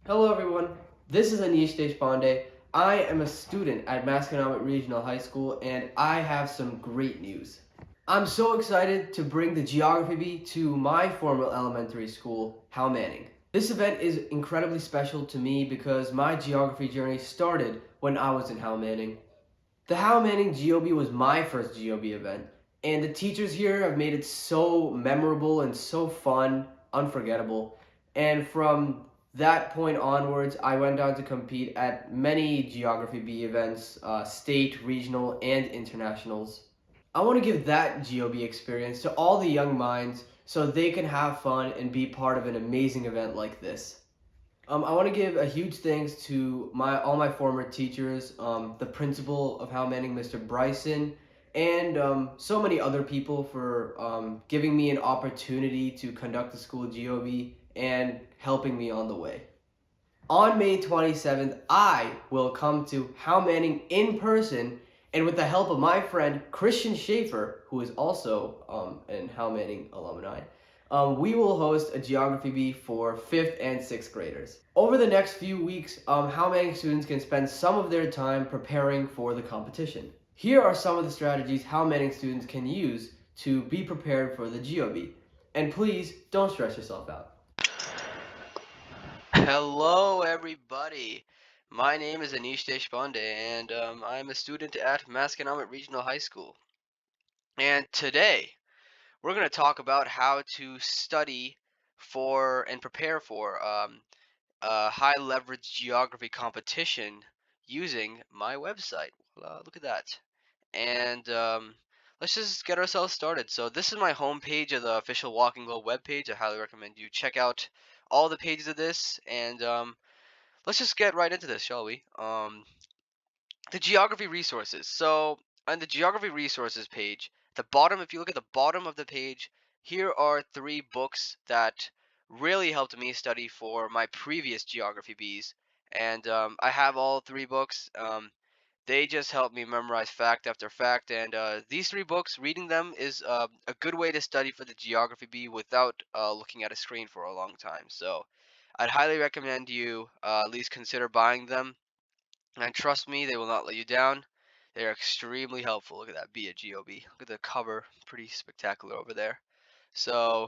Hello everyone, this is Anish Deshpande. I am a student at Masconomet Regional High School and I have some great news. I'm so excited to bring the Geography Bee to my former elementary school, Hal Manning. This event is incredibly special to me because my geography journey started when I was in Hal Manning. The Hal Manning GOB was my first GOB event, and the teachers here have made it so memorable and so fun, unforgettable. And from that point onwards, I went on to compete at many Geography B events, state, regional, and internationals. I want to give that GOB experience to all the young minds so they can have fun and be part of an amazing event like this. I want to give a huge thanks to all my former teachers, the principal of Hal Manning, Mr. Bryson, and so many other people for giving me an opportunity to conduct the school GOB and helping me on the way. On May 27th, I will come to Hal Manning in person, and with the help of my friend Christian Schaefer, who is also an Hal Manning alumni, we will host a geography bee for 5th and 6th graders. Over the next few weeks, Hal Manning students can spend some of their time preparing for the competition. Here are some of the strategies Hal Manning students can use to be prepared for the GOB. And please don't stress yourself out. Hello, everybody. My name is Anish Deshpande, and I'm a student at Masconomet Regional High School. And today, we're going to talk about how to study for and prepare for a high leverage geography competition using my website. Look at that. And let's just get ourselves started. So, this is my homepage of the official Walking Globe webpage. I highly recommend you check out all the pages of this and let's just get right into this, shall we? The geography resources. So on the geography resources page, the bottom, if you look at the bottom of the page, here are three books that really helped me study for my previous geography Bs. And I have all three books. They just help me memorize fact after fact. And these three books, reading them is a good way to study for the geography B without looking at a screen for a long time. So I'd highly recommend you at least consider buying them. And trust me, they will not let you down. They are extremely helpful. Look at that, be a GOB. Look at the cover, pretty spectacular over there. So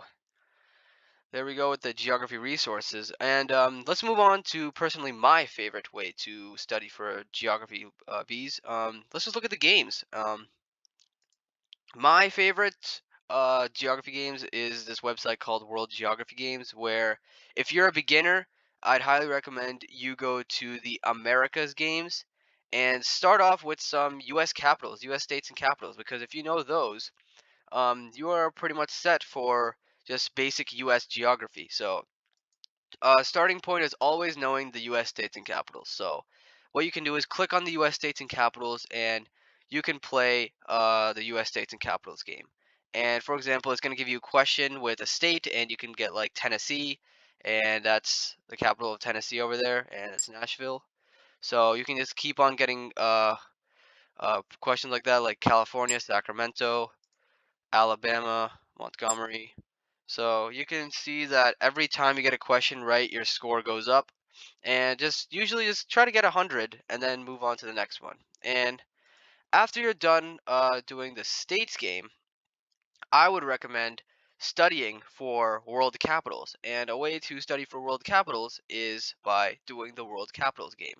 there we go with the geography resources. And let's move on to personally my favorite way to study for geography Bs. Let's just look at the games. My favorite geography games is this website called World Geography Games, where if you're a beginner, I'd highly recommend you go to the Americas games and start off with some U.S. capitals, U.S. states and capitals, because if you know those, you are pretty much set for just basic U.S. geography. So starting point is always knowing the U.S. states and capitals. So what you can do is click on the U.S. states and capitals, and you can play the U.S. states and capitals game. And for example, it's going to give you a question with a state, and you can get like Tennessee, and that's the capital of Tennessee over there, and it's Nashville. So you can just keep on getting questions like that, like California, Sacramento, Alabama, Montgomery. So you can see that every time you get a question right, your score goes up. And just usually just try to get 100 and then move on to the next one. And after you're done doing the states game, I would recommend studying for world capitals. And a way to study for world capitals is by doing the world capitals game.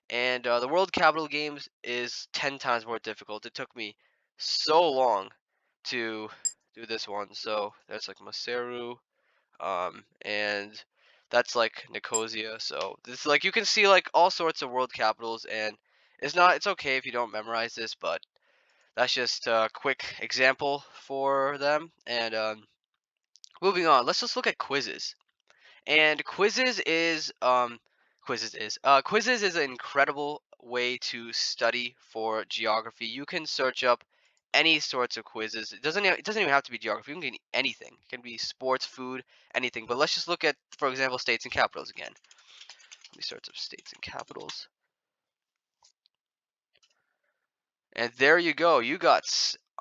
And the world capital games is 10 times more difficult. It took me so long to do this one. So there's like Maseru, and that's like Nicosia. So this like you can see like all sorts of world capitals, and it's okay if you don't memorize this, but that's just a quick example for them. And moving on, let's just look at quizzes. And quizzes is an incredible way to study for geography. You can search up any sorts of quizzes. It doesn't even have to be geography. You can get anything. It can be sports, food, anything. But let's just look at, for example, states and capitals again. Let me search up states and capitals. And there you go. You got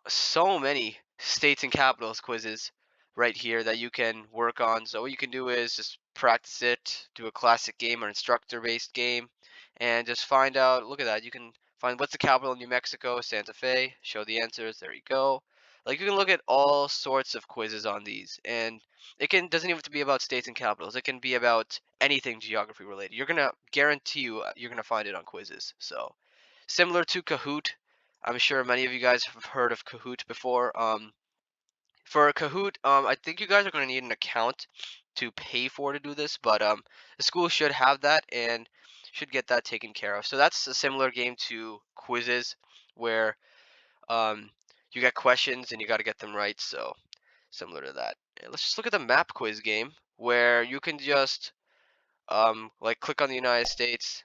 so many states and capitals quizzes right here that you can work on. So what you can do is just practice it, do a classic game or instructor-based game, and just find out. Look at that. You can find what's the capital of New Mexico, Santa Fe. Show the answers. There you go. Like you can look at all sorts of quizzes on these, and it can doesn't even have to be about states and capitals. It can be about anything geography related. You're gonna guarantee you're gonna find it on quizzes. So similar to Kahoot, I'm sure many of you guys have heard of Kahoot before. For Kahoot, I think you guys are going to need an account to pay for to do this, but the school should have that and should get that taken care of. So that's a similar game to quizzes, where um, you get questions and you got to get them right. So similar to that. And let's just look at the map quiz game, where you can just like click on the United States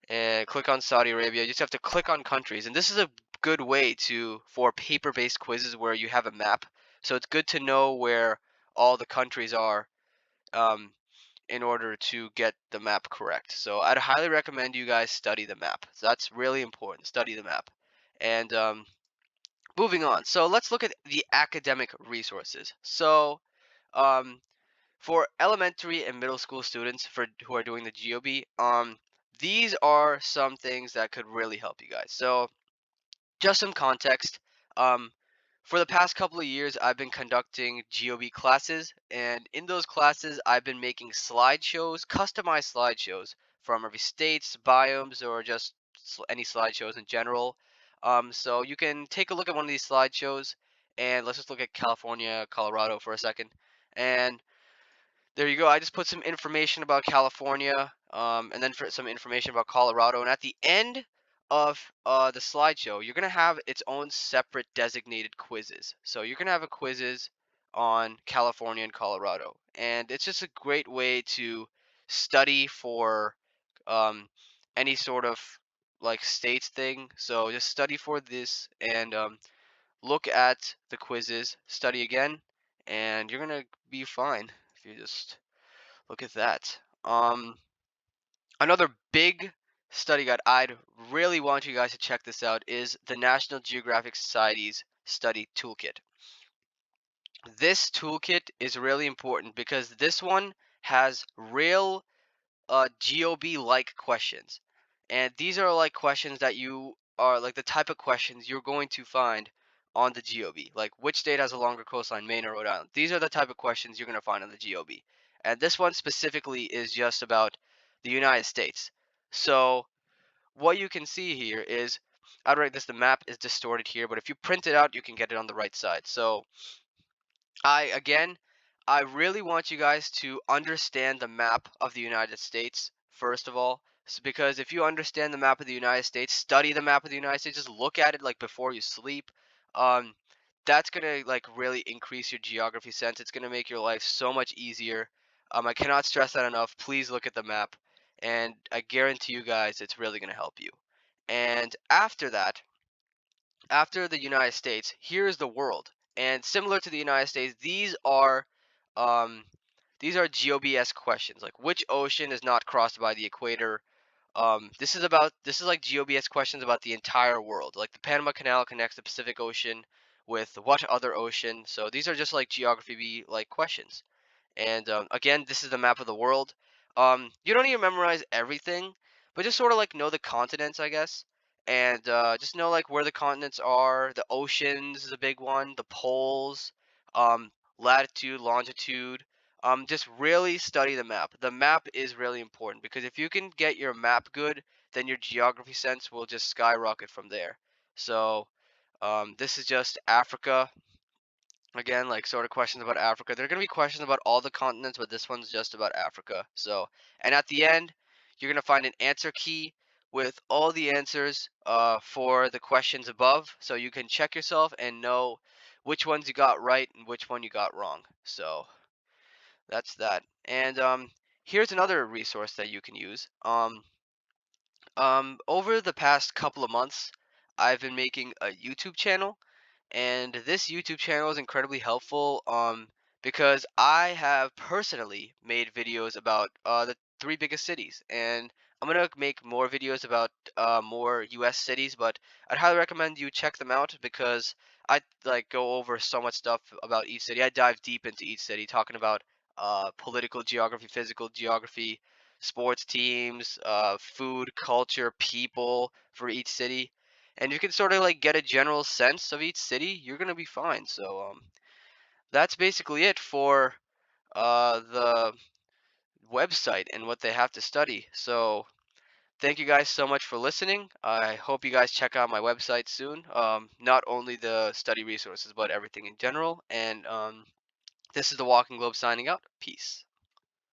and click on Saudi Arabia. You just have to click on countries, and this is a good way to for paper-based quizzes where you have a map. So it's good to know where all the countries are um, in order to get the map correct. So I'd highly recommend you guys study the map. So that's really important. Study the map. And moving on. So let's look at the academic resources. So um, for elementary and middle school students for who are doing the GOB, these are some things that could really help you guys. So just some context. Um, for the past couple of years, I've been conducting GOB classes, and in those classes, I've been making slideshows, customized slideshows from every state's biomes or just any slideshows in general. So you can take a look at one of these slideshows, and let's just look at California, Colorado for a second, and there you go. I just put some information about California, and then for some information about Colorado. And at the end of the slideshow, you're gonna have its own separate designated quizzes. So you're gonna have a quizzes on California and Colorado, and it's just a great way to study for um, any sort of like states thing. So just study for this and look at the quizzes, study again, and you're gonna be fine if you just look at that. Another big study guide I'd really want you guys to check this out is the National Geographic Society's study toolkit. This toolkit is really important because this one has real GOB like questions. And these are like questions that you are like the type of questions you're going to find on the GOB. Like which state has a longer coastline, Maine or Rhode Island? These are the type of questions you're going to find on the GOB. And this one specifically is just about the United States. So what you can see here is, I'd write this, the map is distorted here, but if you print it out, you can get it on the right side. So again, I really want you guys to understand the map of the United States first of all, because if you understand the map of the United States, study the map of the United States, just look at it like before you sleep. Um, that's gonna like really increase your geography sense. It's gonna make your life so much easier. I cannot stress that enough. Please look at the map, and I guarantee you guys, it's really gonna help you. And after that, after the United States, here's the world. And similar to the United States, um, these are GOBS questions, like which ocean is not crossed by the equator. This is like GOBS questions about the entire world. Like the Panama Canal connects the Pacific Ocean with what other ocean? So these are just like geography like questions. And again, this is the map of the world. You don't need to memorize everything, but just sort of like know the continents, I guess. And just know like where the continents are. The oceans is a big one. The poles, latitude, longitude. Just really study the map. The map is really important because if you can get your map good, then your geography sense will just skyrocket from there. So this is just Africa. Again, like sort of questions about Africa. There are going to be questions about all the continents, but this one's just about Africa. So, and at the end, you're going to find an answer key with all the answers for the questions above. So you can check yourself and know which ones you got right and which one you got wrong. So that's that. And here's another resource that you can use. Over the past couple of months, I've been making a YouTube channel, and this YouTube channel is incredibly helpful because I have personally made videos about the three biggest cities, and I'm gonna make more videos about more US cities, but I'd highly recommend you check them out because I like go over so much stuff about each city. I dive deep into each city, talking about political geography, physical geography, sports teams, food, culture, people for each city. And you can sort of like get a general sense of each city, you're gonna be fine. So that's basically it for the website and what they have to study. So thank you guys so much for listening. I hope you guys check out my website soon. Not only the study resources, but everything in general. And this is the Walking Globe signing out. Peace.